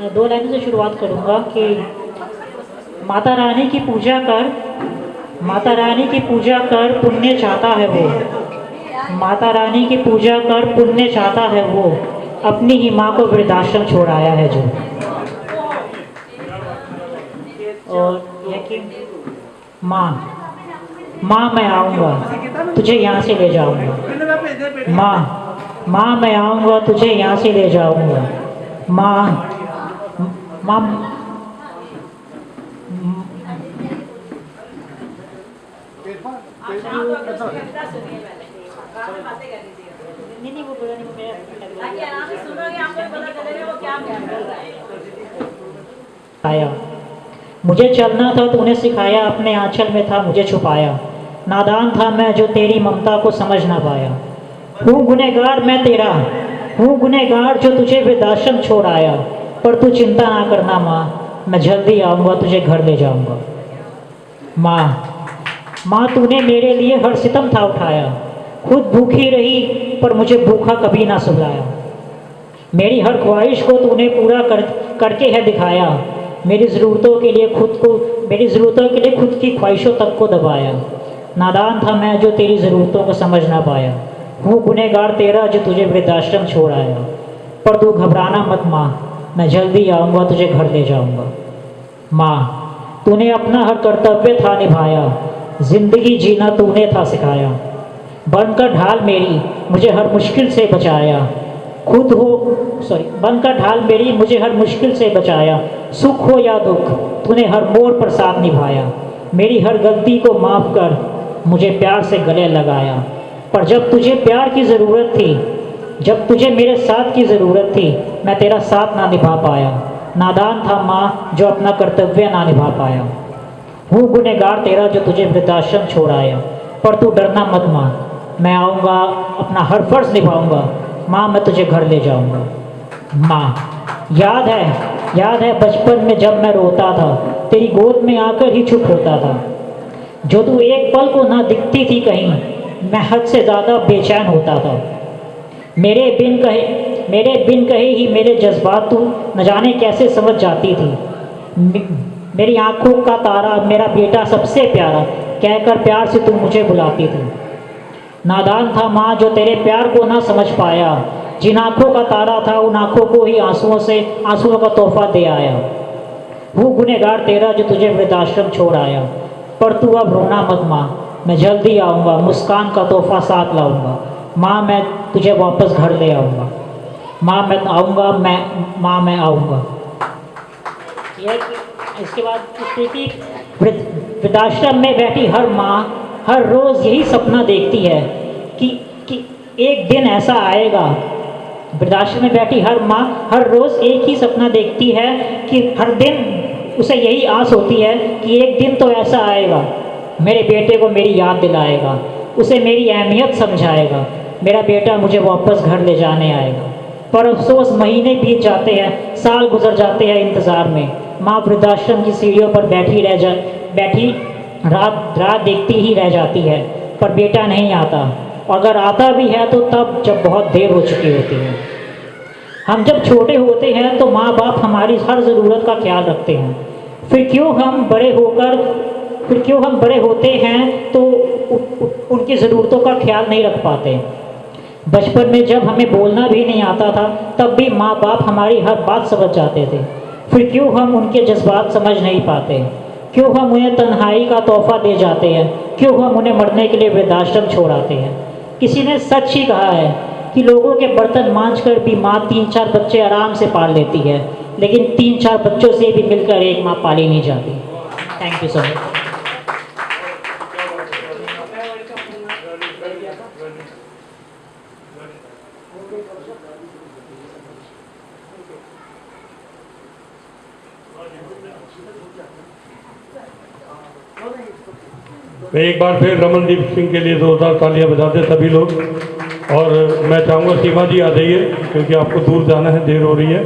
दो लाइनों से शुरुआत करूँगा कि माता रानी की पूजा कर, माता रानी की पूजा कर, पुण्य चाहता है वो। माता रानी की पूजा कर, पुण्य चाहता है वो, अपनी ही माँ को वृद्धाश्रम छोड़ाया है जो। और यह कि माँ, माँ मैं आऊँगा तुझे यहाँ से ले जाऊँगा। माँ, माँ मैं आऊँगा तुझे यहाँ से ले जाऊँगा। माँ, माँ, नहीं वो बोला नहीं आया। मुझे चलना था तूने सिखाया, अपने आंचल में था मुझे छुपाया। नादान था मैं जो तेरी ममता को समझ ना पाया। हूँ गुनहगार मैं तेरा, हूँ गुनहगार जो तुझे वृद्धाश्रम छोड़ आया। पर तू चिंता ना करना माँ, मैं जल्दी आऊँगा तुझे घर ले जाऊँगा। माँ, माँ तूने मेरे लिए हर सितम था उठाया। खुद भूखी रही पर मुझे भूखा कभी ना सुलाया। मेरी हर ख्वाहिश को तूने पूरा करके है दिखाया। मेरी ज़रूरतों के लिए खुद की ख्वाहिशों तक को दबाया। नादान था मैं जो तेरी ज़रूरतों को समझ ना पाया। हूँ गुनहगार तेरा जो तुझे वृद्धाश्रम छोड़ आया। पर तू घबराना मत माँ, मैं जल्दी आऊँगा तुझे घर ले जाऊँगा। माँ, तूने अपना हर कर्तव्य था निभाया। ज़िंदगी जीना तूने था सिखाया। बनकर ढाल मेरी मुझे हर मुश्किल से बचाया। बनकर ढाल मेरी मुझे हर मुश्किल से बचाया। सुख हो या दुख तूने हर मोड़ पर साथ निभाया। मेरी हर गलती को माफ़ कर, मुझे प्यार से गले लगाया। पर जब तुझे प्यार की ज़रूरत थी, जब तुझे मेरे साथ की ज़रूरत थी, मैं तेरा साथ ना निभा पाया। नादान था माँ जो अपना कर्तव्य ना निभा पाया। हूँ गुनहगार तेरा जो तुझे वृद्धाश्रम छोड़ आया। पर तू डरना मत माँ, मैं आऊँगा अपना हर फर्ज निभाऊँगा। माँ मैं तुझे घर ले जाऊँगा। माँ, याद है बचपन में जब मैं रोता था, तेरी गोद में आकर ही चुप होता था। जो तू एक पल को ना दिखती थी कहीं, मैं हद से ज़्यादा बेचैन होता था। मेरे बिन कहे ही मेरे जज्बात तू न जाने कैसे समझ जाती थी। मेरी आँखों का तारा मेरा बेटा सबसे प्यारा, कहकर प्यार से तू मुझे बुलाती थी। नादान था माँ जो तेरे प्यार को ना समझ पाया। जिन आँखों का तारा था उन आँखों को ही आंसुओं का तोहफा दे आया। हूँ गुनहगार तेरा जो तुझे वृद्धाश्रम छोड़ आया। पर तू अब रोना मत माँ, मैं जल्दी आऊँगा, मुस्कान का तोहफा साथ लाऊँगा। माँ मैं तुझे वापस घर ले आऊँगा। माँ मैं आऊँगा। इसके बाद स्थिति वृद्धाश्रम में बैठी हर माँ हर रोज़ यही सपना देखती है कि एक दिन ऐसा आएगा। वृद्धाश्रम में बैठी हर माँ हर रोज़ एक ही सपना देखती है कि हर दिन उसे यही आस होती है कि एक दिन तो ऐसा आएगा, मेरे बेटे को मेरी याद दिलाएगा, उसे मेरी अहमियत समझाएगा, मेरा बेटा मुझे वापस घर ले जाने आएगा। पर अफसोस महीने बीत जाते हैं, साल गुजर जाते हैं इंतज़ार में। माँ वृद्धाश्रम की सीढ़ियों पर बैठी रात देखती ही रह जाती है, पर बेटा नहीं आता। अगर आता भी है तो तब जब बहुत देर हो चुकी होती है। हम जब छोटे होते हैं तो माँ बाप हमारी हर ज़रूरत का ख्याल रखते हैं। फिर क्यों हम बड़े होते हैं तो उनकी ज़रूरतों का ख्याल नहीं रख पाते। बचपन में जब हमें बोलना भी नहीं आता था तब भी माँ बाप हमारी हर बात समझ जाते थे। फिर क्यों हम उनके जज्बात समझ नहीं पाते, क्यों हम उन्हें तन्हाई का तोहफा दे जाते हैं, क्यों हम उन्हें मरने के लिए वृद्धाश्रम छोड़ाते हैं। किसी ने सच ही कहा है कि लोगों के बर्तन मांझकर भी माँ 3-4 बच्चे आराम से पाल लेती है, लेकिन 3-4 बच्चों से भी मिलकर एक माँ पाली नहीं जाती। Thank you so much. मैं एक बार फिर रमनदीप सिंह के लिए जोरदार तालियां बजाते सभी लोग। और मैं चाहूँगा सीमा जी आ जाइए क्योंकि आपको दूर जाना है, देर हो रही है।